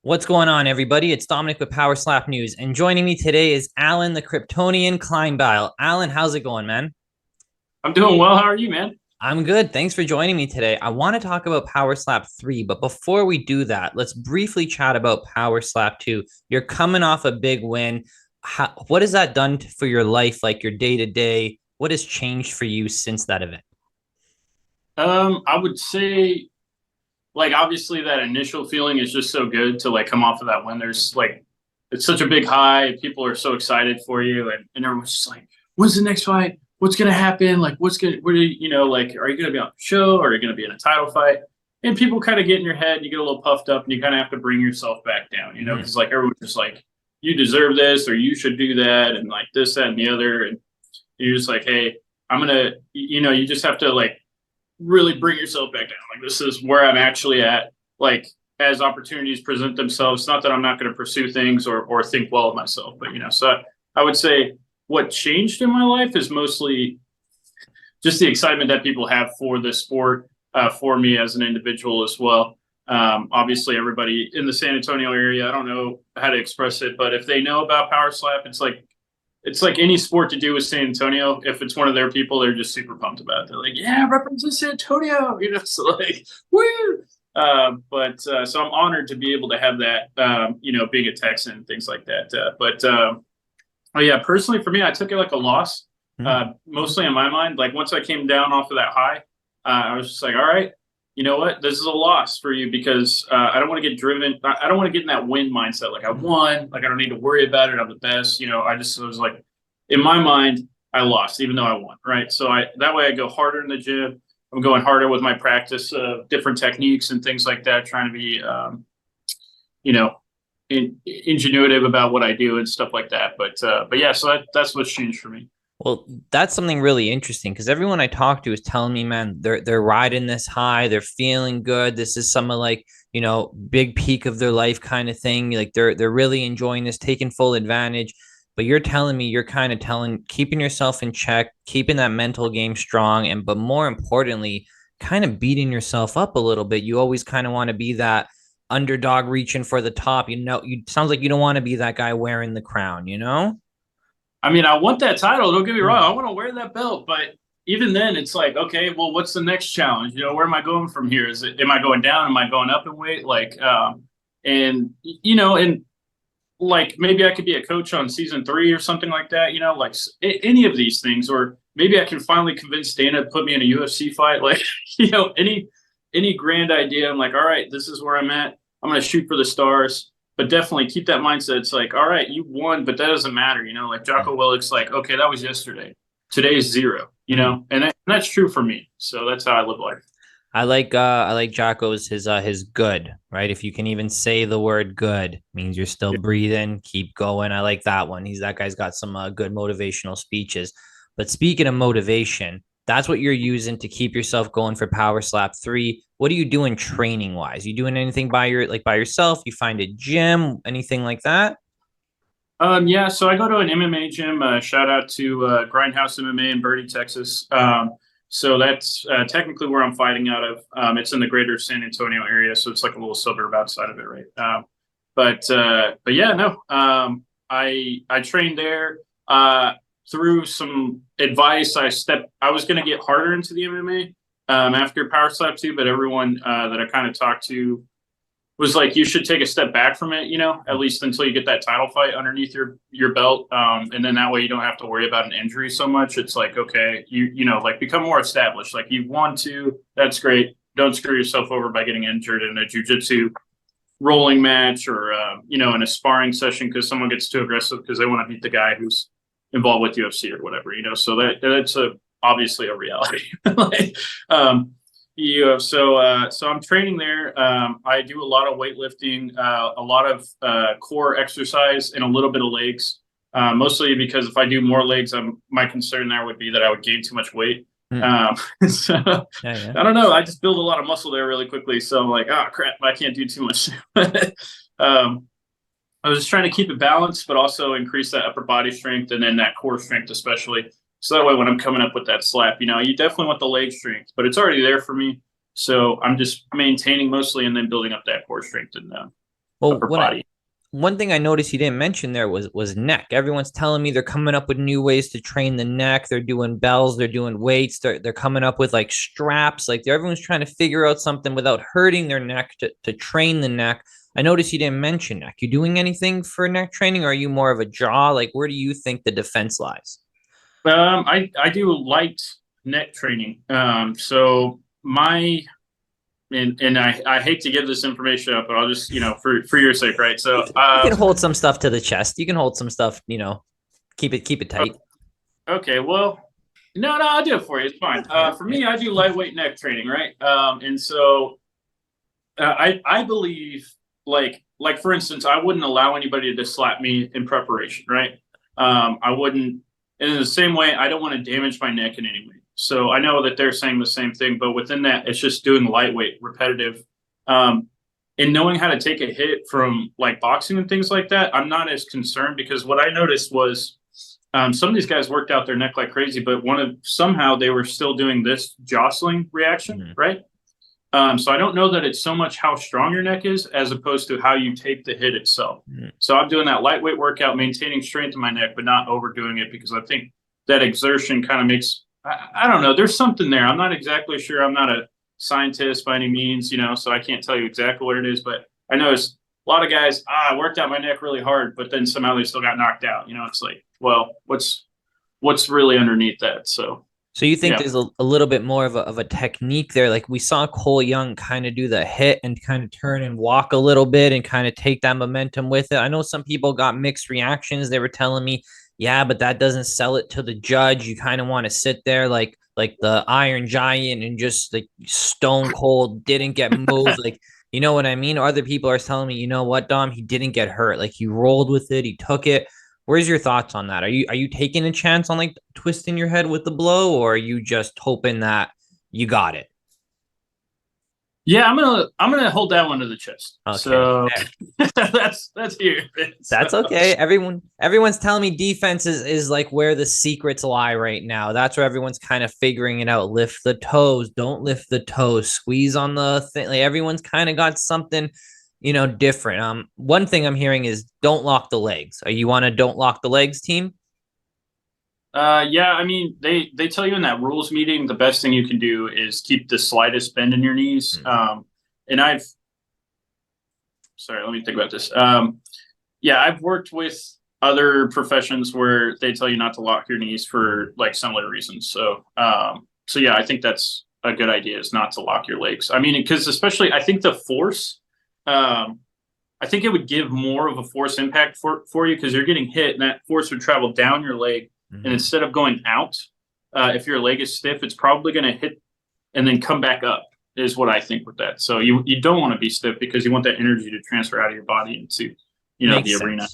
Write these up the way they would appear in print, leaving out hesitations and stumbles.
What's going on, everybody? It's Dominic with Power Slap News, and joining me today is Alan, the Kryptonian Klingbeil. Alan, how's it going, man? I'm doing well. How are you, man? I'm good. Thanks for joining me today. I want to talk about Power Slap 3, but before we do that, let's briefly chat about Power Slap 2. You're coming off a big win. What has that done for your life, like your day to day? What has changed for you since that event? I would say, obviously that initial feeling is just so good to come off of that win. It's such a big high. People are so excited for you, and everyone's just like, "When's the next fight? What's gonna happen? What are are you gonna be on the show? Or are you gonna be in a title fight?" And people kind of get in your head. You get a little puffed up, and you kind of have to bring yourself back down, Mm-hmm. because everyone's just like, "You deserve this, or you should do that," and like this, that, and the other, and you're just like, "Hey, I'm gonna," you just have to really bring yourself back down. Like, this is where I'm actually at. Like, as opportunities present themselves, not that I'm not going to pursue things or think well of myself, but so I would say what changed in my life is mostly just the excitement that people have for the sport, for me as an individual as well. Obviously, everybody in the San Antonio area, I don't know how to express it, but if they know about Power Slap, it's like any sport to do with San Antonio. If it's one of their people, they're just super pumped about it. They're like, "Yeah, represent San Antonio," so woo. So I'm honored to be able to have that, being a Texan and things like that. Oh yeah, personally for me, I took it like a loss, mostly in my mind. Like, once I came down off of that high, I was just like, all right, you know what? This is a loss for you because I don't want to get driven. I don't want to get in that win mindset. Like, I won. Like, I don't need to worry about it. I'm the best. I just was like, in my mind, I lost, even though I won. Right. So that way I go harder in the gym. I'm going harder with my practice of different techniques and things like that, trying to be, you know, ingenuitive about what I do and stuff like that. But yeah, so that's what's changed for me. Well, that's something really interesting because everyone I talk to is telling me, man, they're riding this high, they're feeling good. This is some of like, big peak of their life kind of thing. Like they're really enjoying this, taking full advantage. But you're telling me you're kind of keeping yourself in check, keeping that mental game strong, and but more importantly, kind of beating yourself up a little bit. You always kind of want to be that underdog reaching for the top. You sounds like you don't want to be that guy wearing the crown, you know? I mean, I want that title. Don't get me wrong. Mm. I want to wear that belt, but even then, it's like, okay, well, what's the next challenge? Where am I going from here? Am I going down? Am I going up in weight? And like, maybe I could be a coach on season 3 or something like that. Any of these things, or maybe I can finally convince Dana to put me in a UFC fight. Like, any grand idea. I'm like, all right, this is where I'm at. I'm gonna shoot for the stars, but definitely keep that mindset. It's like, all right, you won, but that doesn't matter. Like Jocko Willick's like, okay, that was yesterday. Today is zero. Mm. And that's true for me. So that's how I live life. I like Jocko's his good, right? If you can even say the word good, means you're still breathing, keep going. I like that one. That guy's got some good motivational speeches. But speaking of motivation, that's what you're using to keep yourself going for Power Slap 3. What are you doing training wise? You doing anything by yourself? You find a gym, anything like that? Yeah, so I go to an MMA gym. Shout out to Grindhouse MMA in Bertie, Texas. So that's technically where I'm fighting out of. It's in the greater San Antonio area, so it's like a little suburb outside of it, right? But yeah, no. I trained there. Through some advice, I was going to get harder into the MMA after Power Slap 2, but everyone that I kind of talked to was like, you should take a step back from it, at least until you get that title fight underneath your belt, and then that way you don't have to worry about an injury so much. It's like, okay, like, become more established. Like, you want to, that's great. Don't screw yourself over by getting injured in a jujitsu rolling match, or in a sparring session because someone gets too aggressive because they want to beat the guy who's involved with UFC or whatever. So that's obviously a reality. like, so I'm training there. I do a lot of weightlifting, a lot of core exercise, and a little bit of legs. Mostly because if I do more legs, my concern there would be that I would gain too much weight. Hmm. Um, so Yeah, yeah. I don't know. I just build a lot of muscle there really quickly. So I'm like, oh crap, I can't do too much. um, I was just trying to keep it balanced, but also increase that upper body strength and then that core strength, especially. So that way, when I'm coming up with that slap, you definitely want the leg strength, but it's already there for me. So I'm just maintaining mostly and then building up that core strength. And Well, upper body. one thing I noticed you didn't mention there was neck. Everyone's telling me they're coming up with new ways to train the neck. They're doing bells, they're doing weights, they're coming up with like straps. Like everyone's trying to figure out something without hurting their neck to train the neck. I noticed you didn't mention neck. You doing anything for neck training, or are you more of a jaw? Like where do you think the defense lies? I do light neck training. So my and I hate to give this information up, but I'll just for your sake, right? So You can hold some stuff to the chest. You can hold some stuff, keep it tight. okay, well, no, I'll do it for you. It's fine. For me, I do lightweight neck training, right? And so I believe like for instance, I wouldn't allow anybody to slap me in preparation, right? I wouldn't. And in the same way, I don't want to damage my neck in any way. So I know that they're saying the same thing, but within that, it's just doing lightweight, repetitive, and knowing how to take a hit from like boxing and things like that. I'm not as concerned because what I noticed was some of these guys worked out their neck like crazy, but somehow they were still doing this jostling reaction, right? So I don't know that it's so much how strong your neck is as opposed to how you take the hit itself. So I'm doing that lightweight workout, maintaining strength in my neck, but not overdoing it because I think that exertion kind of makes, I don't know, there's something there. I'm not exactly sure. I'm not a scientist by any means, so I can't tell you exactly what it is, but I noticed a lot of guys, I worked out my neck really hard, but then somehow they still got knocked out. It's like, well, what's really underneath that? So you think Yeah. there's a little bit more of a technique there? Like we saw Cole Young kind of do the hit and kind of turn and walk a little bit and kind of take that momentum with it. I know some people got mixed reactions. They were telling me, yeah, but that doesn't sell it to the judge. You kind of want to sit there like the Iron Giant and just like stone cold, didn't get moved. Like, you know what I mean? Other people are telling me, you know what, Dom, he didn't get hurt. Like he rolled with it, he took it. Where's your thoughts on that? Are you taking a chance on like twisting your head with the blow, or are you just hoping that you got it? Yeah, I'm gonna hold that one to the chest. Okay, So fair. that's here. That's So, okay. Everyone's telling me defense is like where the secrets lie right now. That's where everyone's kind of figuring it out. Lift the toes, don't lift the toes, squeeze on the thing. Like everyone's kind of got something, different. One thing I'm hearing is don't lock the legs. Are you on a don't lock the legs team? yeah, I mean they tell you in that rules meeting the best thing you can do is keep the slightest bend in your knees. And I've sorry, let me think about this. Yeah, I've worked with other professions where they tell you not to lock your knees for like similar reasons. So yeah, I think that's a good idea is not to lock your legs. I mean, because especially I think the force, I think it would give more of a force impact for you because you're getting hit and that force would travel down your leg. And instead of going out, if your leg is stiff, it's probably going to hit and then come back up is what I think with that. So you don't want to be stiff because you want that energy to transfer out of your body into, Makes the arena.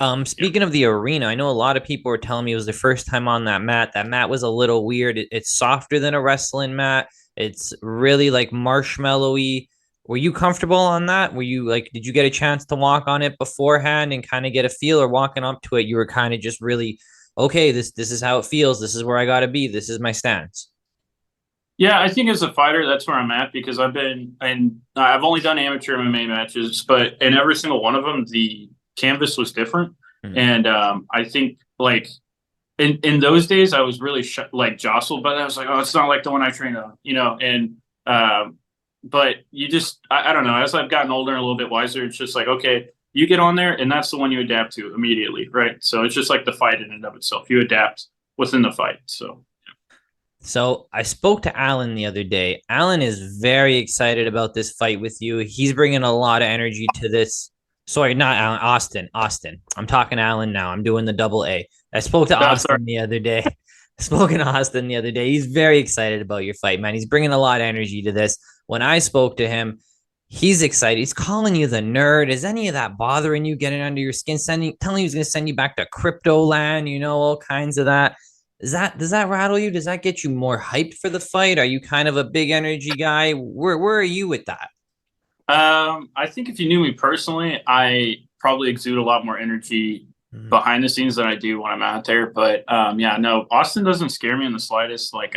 sense. Speaking of the arena, I know a lot of people were telling me it was their first time on that mat. That mat was a little weird. It's softer than a wrestling mat. It's really like marshmallowy. Were you comfortable on that? Were you like, did you get a chance to walk on it beforehand and kind of get a feel, or walking up to it, you were kind of just really, okay, this is how it feels. This is where I got to be. This is my stance. Yeah, I think as a fighter, that's where I'm at because I've only done amateur MMA matches, but in every single one of them, the canvas was different. And I think like in those days, I was really like jostled by that. I was like, oh, it's not like the one I trained on, and but you just I don't know. As I've gotten older and a little bit wiser, it's just like, okay, you get on there and that's the one you adapt to immediately, right? So it's just like the fight in and of itself. You adapt within the fight. So I spoke to Alan the other day. Alan is very excited about this fight with you. He's bringing a lot of energy to this. Sorry, not Alan, Austin. Austin. I'm talking Alan now. I'm doing the double A. I spoke to Austin the other day. Spoken to Austin the other day. He's very excited about your fight, man. He's bringing a lot of energy to this. When I spoke to him, he's excited. He's calling you the nerd. Is any of that bothering you, getting under your skin, telling you he's going to send you back to crypto land, all kinds of that. Does that rattle you? Does that get you more hyped for the fight? Are you kind of a big energy guy? Where are you with that? I think if you knew me personally, I probably exude a lot more energy behind the scenes than I do when I'm out there. But yeah, no, Austin doesn't scare me in the slightest. Like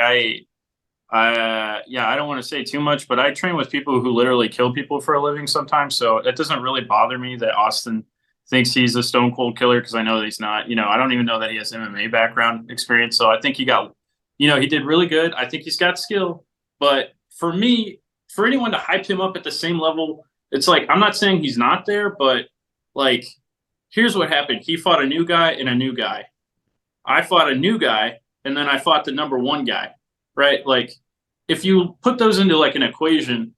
Yeah, I don't want to say too much, but I train with people who literally kill people for a living sometimes. So it doesn't really bother me that Austin thinks he's a stone cold killer because I know that he's not. I don't even know that he has MMA background experience. So I think he did really good. I think he's got skill. But for me, for anyone to hype him up at the same level, it's like, I'm not saying he's not there, but like, here's what happened. He fought a new guy and a new guy. I fought a new guy and then I fought the number one guy, right? Like, if you put those into like an equation,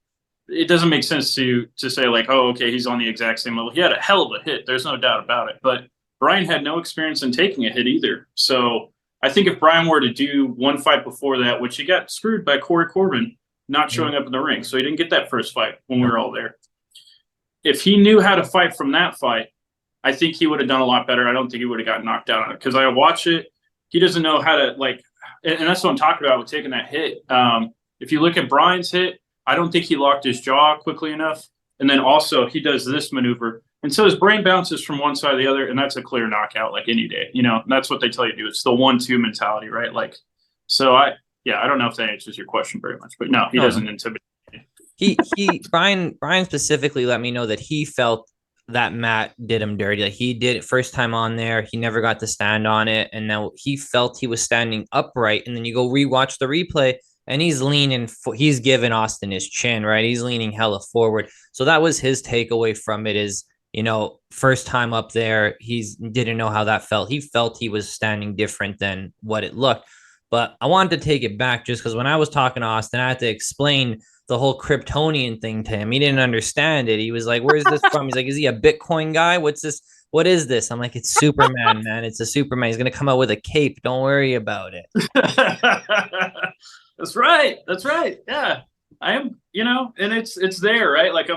it doesn't make sense to say like, oh, okay, he's on the exact same level. He had a hell of a hit. There's no doubt about it. But Brian had no experience in taking a hit either. So I think if Brian were to do one fight before that, which he got screwed by Corey Corbin not showing up in the ring, so he didn't get that first fight when we were all there. If he knew how to fight from that fight, I think he would have done a lot better. I don't think he would have got knocked out on it because I watch it. He doesn't know how to like, and that's what I'm talking about with taking that hit. If you look at Brian's hit, I don't think he locked his jaw quickly enough. And then also he does this maneuver. And so his brain bounces from one side to the other, and that's a clear knockout like any day. That's what they tell you to do. It's the 1-2 mentality, right? Like, so I don't know if that answers your question very much, but no, he doesn't intimidate. Brian specifically let me know that he felt that Matt did him dirty. Like he did it first time on there. He never got to stand on it. And now he felt he was standing upright. And then you go rewatch the replay and he's he's giving Austin his chin, right? He's leaning hella forward. So that was his takeaway from it is, first time up there, didn't know how that felt. He felt he was standing different than what it looked. But I wanted to take it back just because when I was talking to Austin, I had to explain the whole Kryptonian thing to him. He didn't understand it. He was like, where's this from? He's like, is he a Bitcoin guy? What's this? What is this? I'm like, it's Superman, man. It's a Superman. He's going to come out with a cape. Don't worry about it. That's right. That's right. Yeah. I am, and it's there, right? Like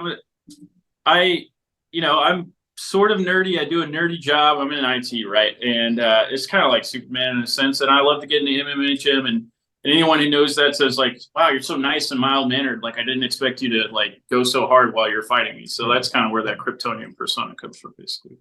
I'm sort of nerdy. I do a nerdy job. I'm in IT, right? And it's kind of like Superman in a sense. And I love to get in the MMA gym and anyone who knows that says like, wow, you're so nice and mild mannered. Like I didn't expect you to like go so hard while you're fighting me. So that's kind of where that Kryptonian persona comes from, basically.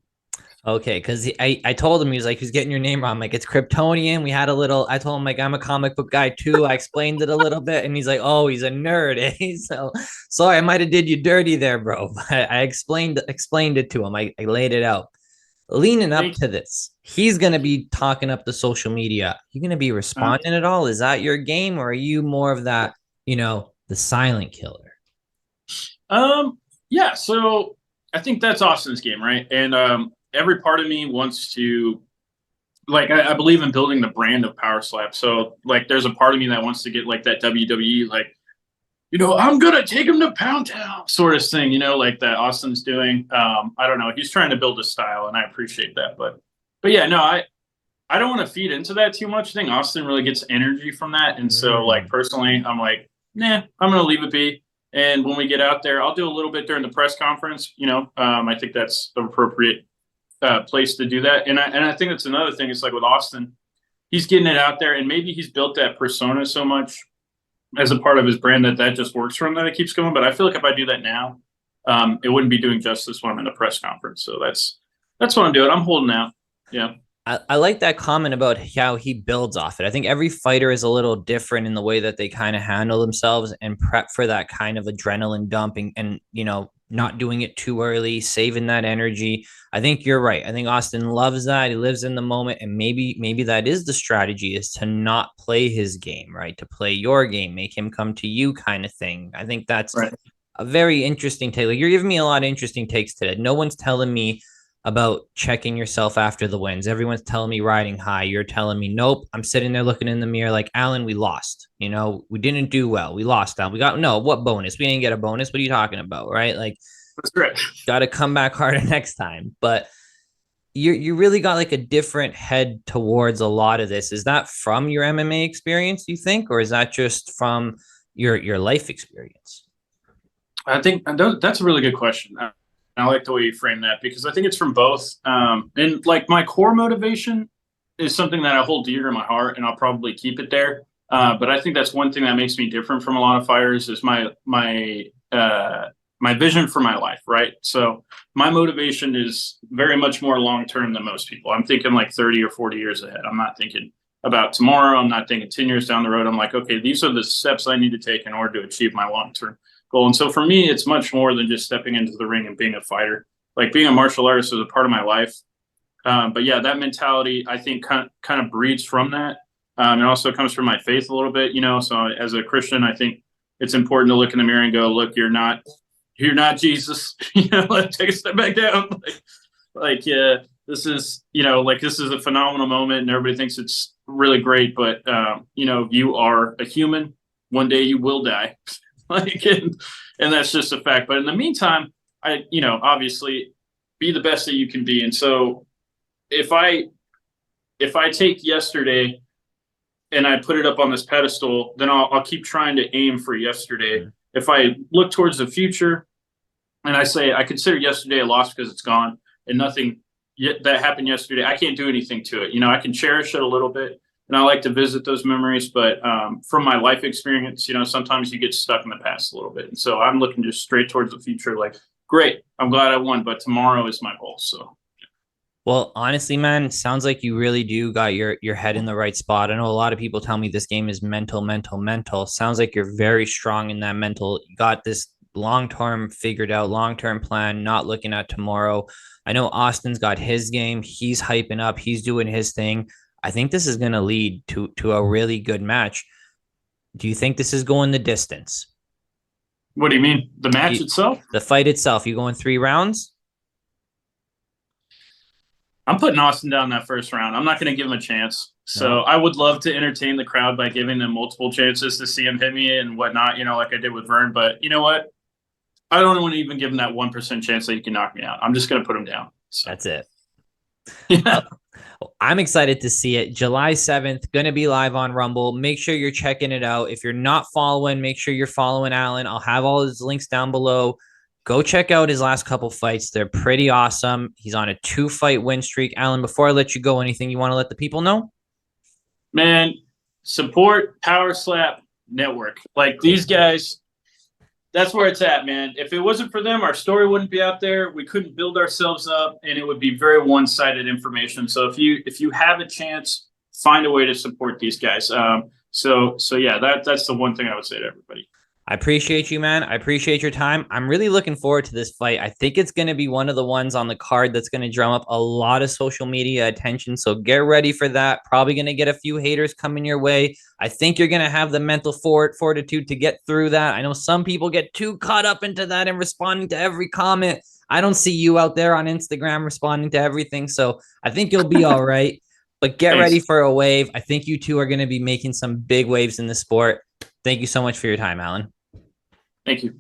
Okay, because I told him, he was like, he's getting your name wrong. I'm like, it's Kryptonian. I told him like I'm a comic book guy too. I explained it a little bit, and he's like, oh, he's a nerd. So sorry, I might have did you dirty there, bro. I explained it to him. I laid it out. Leaning up to this, he's gonna be talking up the social media. You gonna be responding at all? Is that your game, or are you more of that, the silent killer? Yeah. So I think that's Austin's game, right? And every part of me wants to, like, I believe in building the brand of Power Slap. So like, there's a part of me that wants to get like that WWE, like, I'm gonna take him to Pound Town sort of thing, like that Austin's doing. I don't know. He's trying to build a style, and I appreciate that. But yeah, no, I don't want to feed into that too much. I think Austin really gets energy from that, and so like personally, I'm like, nah, I'm gonna leave it be. And when we get out there, I'll do a little bit during the press conference. I think that's the appropriate place to do that. And I think that's another thing. It's like with Austin, he's getting it out there, and maybe he's built that persona so much as a part of his brand that just works for him, that it keeps going. But I feel like if I do that now, it wouldn't be doing justice when I'm in a press conference. So that's what I'm doing. I'm holding out. Yeah. I like that comment about how he builds off it. I think every fighter is a little different in the way that they kind of handle themselves and prep for that kind of adrenaline dumping and not doing it too early, saving that energy. I think you're right. I think Austin loves that. He lives in the moment, and maybe that is the strategy, is to not play his game, right? To play your game, make him come to you kind of thing. I think that's right. A very interesting take. Like, you're giving me a lot of interesting takes today. No one's telling me about checking yourself after the wins. Everyone's telling me riding high. You're telling me, nope. I'm sitting there looking in the mirror like, Alan, we lost. We didn't do well. We lost out. What bonus? We didn't get a bonus. What are you talking about? Right? Like, that's right. Got to come back harder next time. But you really got like a different head towards a lot of this. Is that from your MMA experience, you think, or is that just from your life experience? I think that's a really good question. I like the way you frame that, because I think it's from both. And like, my core motivation is something that I hold dear to my heart, and I'll probably keep it there. But I think that's one thing that makes me different from a lot of fighters is my vision for my life, right? So my motivation is very much more long-term than most people. I'm thinking like 30 or 40 years ahead. I'm not thinking about tomorrow. I'm not thinking 10 years down the road. I'm like, okay, these are the steps I need to take in order to achieve my long-term goal. And so for me, it's much more than just stepping into the ring and being a fighter. Like being a martial artist is a part of my life. But yeah, that mentality I think kind of breeds from that. It also comes from my faith a little bit, you know. So as a Christian, I think it's important to look in the mirror and go, look, you're not Jesus. You know, like, take a step back down. Yeah, this is, you know, like this is a phenomenal moment, and everybody thinks it's really great, but you know, you are a human. One day you will die, and that's just a fact. But in the meantime, you know, obviously, be the best that you can be. And so, if I take yesterday and I put it up on this pedestal, then I'll keep trying to aim for yesterday. If I look towards the future and I say I consider yesterday a loss because it's gone and nothing that happened yesterday, I can't do anything to it. You know, I can cherish it a little bit, and I like to visit those memories. But from my life experience, you know, sometimes you get stuck in the past a little bit. And so I'm looking just straight towards the future. Like, great, I'm glad I won, but tomorrow is my goal. So. Well, honestly, man, sounds like you really do got your head in the right spot. I know a lot of people tell me this game is mental, mental, mental. Sounds like you're very strong in that mental. You got this long-term figured out, long-term plan, not looking at tomorrow. I know Austin's got his game. He's hyping up. He's doing his thing. I think this is going to lead to a really good match. Do you think this is going the distance? What do you mean? The match itself? The fight itself. You going 3 rounds? I'm putting Austin down that first round. I'm not going to give him a chance. So I would love to entertain the crowd by giving them multiple chances to see him hit me and whatnot, you know, like I did with Vern. But you know what? I don't want to even give him that 1% chance that he can knock me out. I'm just going to put him down. So. That's it. Yeah. I'm excited to see it. July 7th, going to be live on Rumble. Make sure you're checking it out. If you're not following, make sure you're following Alan. I'll have all his links down below. Go check out his last couple fights. They're pretty awesome. He's on a 2-fight win streak. Alan, before I let you go, anything you want to let the people know? Man, support Power Slap Network. Like these guys, that's where it's at, man. If it wasn't for them, our story wouldn't be out there. We couldn't build ourselves up, and it would be very one-sided information. So if you have a chance, find a way to support these guys. So yeah, that's the one thing I would say to everybody. I appreciate you, man. I appreciate your time. I'm really looking forward to this fight. I think it's going to be one of the ones on the card that's going to drum up a lot of social media attention. So get ready for that. Probably going to get a few haters coming your way. I think you're going to have the mental fortitude to get through that. I know some people get too caught up into that and responding to every comment. I don't see you out there on Instagram responding to everything. So I think you'll be all right. But get ready for a wave. I think you two are going to be making some big waves in the sport. Thank you so much for your time, Alan. Thank you.